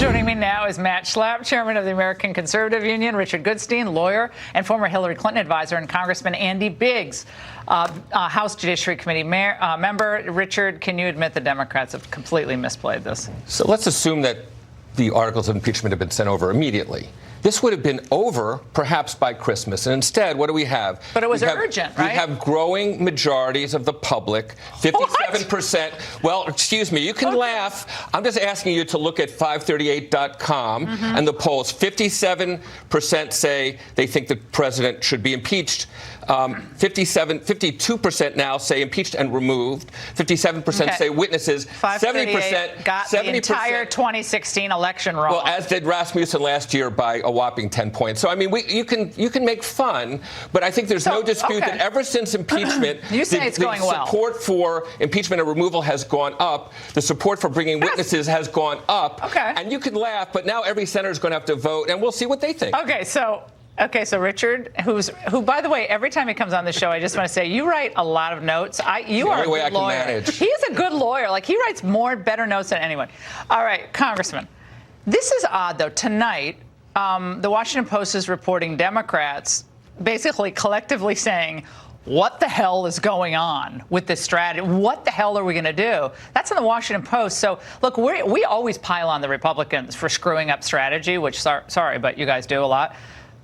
Joining me now is Matt Schlapp, chairman of the American Conservative Union, Richard Goodstein, lawyer, and former Hillary Clinton advisor, and Congressman Andy Biggs, House Judiciary Committee member. Richard, can you admit the Democrats have completely misplayed this? So let's assume that the articles of impeachment have been sent over immediately. This would have been over perhaps by Christmas. And instead, what do we have? But it was urgent, right? We have growing majorities of the public, 57%. Well, excuse me, you can laugh. I'm just asking you to look at 538.com and the polls. 57% say they think the president should be impeached. 52% now say impeached and removed. 57% say witnesses. 70% got the entire 2016 election wrong. Well, as did Rasmussen last year by a whopping 10 points. So, I mean, you can make fun, but I think there's no dispute that ever since impeachment, you say it's going well. Support for impeachment and removal has gone up. The support for bringing witnesses has gone up. Okay. And you can laugh, but now every senator is going to have to vote, and we'll see what they think. Okay, so Richard, who, by the way, every time he comes on the show, I just want to say, you write a lot of notes. You are a good lawyer. Manage. He is a good lawyer. Like, he writes better notes than anyone. All right, Congressman, this is odd, though. Tonight, the Washington Post is reporting Democrats basically collectively saying, what the hell is going on with this strategy? What the hell are we going to do? That's in the Washington Post. So, look, we always pile on the Republicans for screwing up strategy, which, sorry, but you guys do a lot.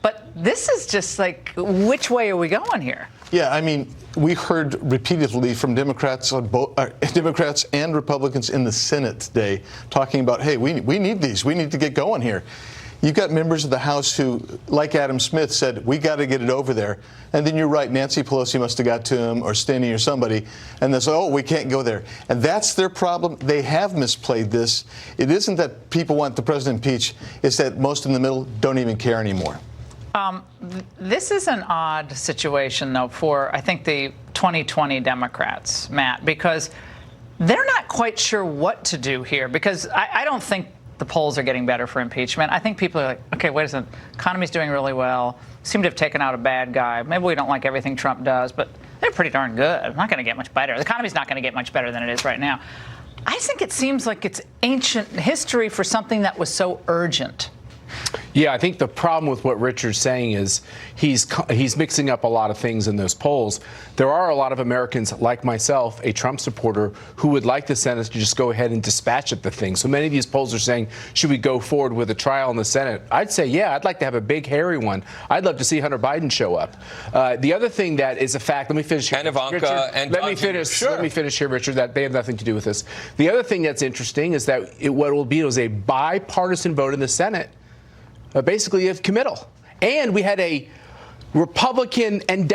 But this is just like, which way are we going here? Yeah, I mean, we heard repeatedly from Democrats on Democrats and Republicans in the Senate today talking about, hey, we need these. We need to get going here. You've got members of the House who, like Adam Smith, said, we got to get it over there. And then you're right, Nancy Pelosi must have got to him or Steny or somebody. And they say, oh, we can't go there. And that's their problem. They have misplayed this. It isn't that people want the president impeached. It's that most in the middle don't even care anymore. This is an odd situation, though, for, I think, the 2020 Democrats, Matt, because they're not quite sure what to do here, because I don't think the polls are getting better for impeachment. I think people are like, okay, wait a second, economy's doing really well, seem to have taken out a bad guy. Maybe we don't like everything Trump does, but they're pretty darn good. It's not going to get much better. The economy's not going to get much better than it is right now. I think it seems like it's ancient history for something that was so urgent. Yeah, I think the problem with what Richard's saying is he's mixing up a lot of things in those polls. There are a lot of Americans, like myself, a Trump supporter, who would like the Senate to just go ahead and dispatch at the thing. So many of these polls are saying, should we go forward with a trial in the Senate? I'd say, yeah, I'd like to have a big, hairy one. I'd love to see Hunter Biden show up. The other thing that is a fact, let me finish here. And Ivanka Richard, and let me finish here, Richard, that they have nothing to do with this. The other thing that's interesting is that what it will be is a bipartisan vote in the Senate. Basically, a committal. And we had a Republican and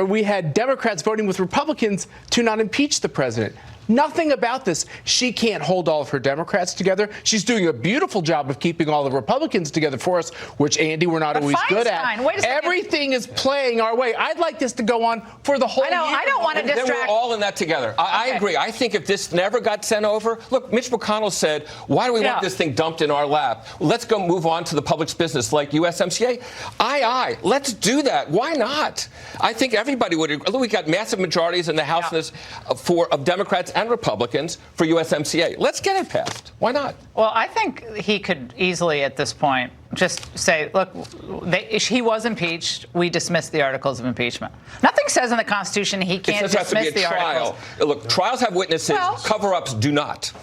we had Democrats voting with Republicans to not impeach the president. Nothing about this. She can't hold all of her Democrats together. She's doing a beautiful job of keeping all the Republicans together for us, which, Andy, we're not always good at. Everything is playing our way. I'd like this to go on for the whole year. I don't want to distract. Then we're all in that together. I agree. I think if this never got sent over, look, Mitch McConnell said, why do we want this thing dumped in our lap? Let's go move on to the public's business like USMCA. Aye. Let's do that. Why not? I think everybody would agree. Look, we got massive majorities in the House of Democrats and Republicans for USMCA. Let's get it passed. Why not? Well, I think he could easily at this point just say, look, he was impeached. We dismissed the articles of impeachment. Nothing says in the Constitution he can't dismiss the articles. Look, trials have witnesses. Cover-ups do not.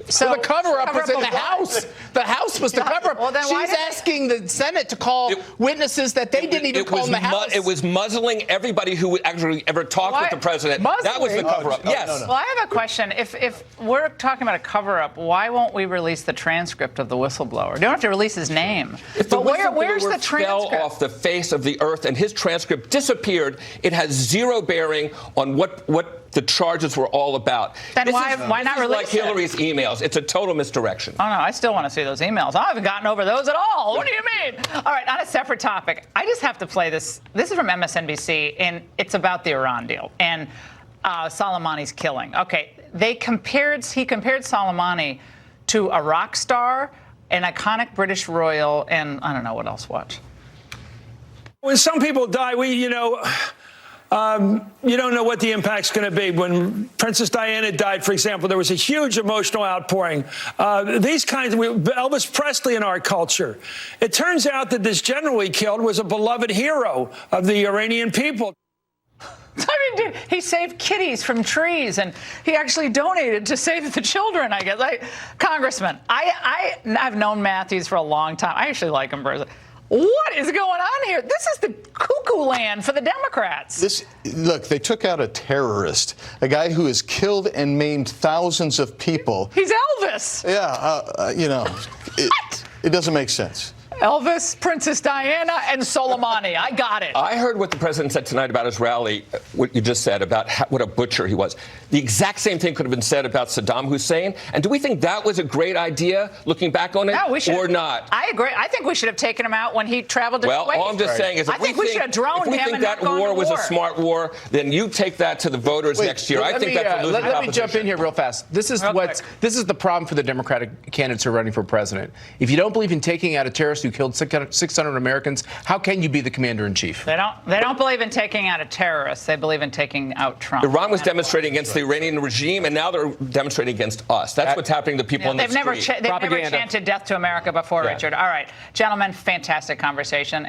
So the cover-up was in the House. The House was the cover-up. Well, she's asking the Senate to call witnesses that they didn't even call in the House. It was muzzling everybody who would actually ever talk with the president. That was the cover-up. Yes. No. Well, I have a question. If we're talking about a cover-up, why won't we release the transcript of the whistleblower? You don't have to release his name. If the whistleblower fell off the face of the earth and his transcript disappeared, it has zero bearing on what the charges were all about. Then why not release like Hillary's emails. It's a total misdirection. Oh, no, I still want to see those emails. I haven't gotten over those at all. What do you mean? All right, on a separate topic, I just have to play this. This is from MSNBC, and it's about the Iran deal and Soleimani's killing. Okay, he compared Soleimani to a rock star, an iconic British royal, and I don't know what else. Watch. When some people die, you don't know what the impact's going to be. When Princess Diana died, for example, there was a huge emotional outpouring. These kinds of Elvis Presley in our culture. It turns out that this general we killed was a beloved hero of the Iranian people. I mean, dude, he saved kitties from trees, and he actually donated to Save the Children, I guess. Congressman, I've known Matthews for a long time. I actually like him personally. What is going on here? This is the cuckoo land for the Democrats. Look, they took out a terrorist, a guy who has killed and maimed thousands of people. He's Elvis. Yeah, it doesn't make sense. Elvis, Princess Diana, and Soleimani. I got it. I heard what the president said tonight about his rally, what you just said about what a butcher he was. The exact same thing could have been said about Saddam Hussein. And do we think that was a great idea, looking back on it, no, we should, or not? I agree. I think we should have taken him out when he traveled to Kuwait. Well, all I'm just saying is if we think that war was a smart war, then you take that to the voters next year. I think that's a losing proposition. Let me jump in here real fast. This is the problem for the Democratic candidates who are running for president. If you don't believe in taking out a terrorist who killed 600 Americans, how can you be the commander-in-chief? They don't believe in taking out a terrorist. They believe in taking out Trump. Iran was demonstrating against the Iranian regime, and now they're demonstrating against us. That's what's happening to people in the street. They've never chanted death to America before, Richard. All right, gentlemen, fantastic conversation.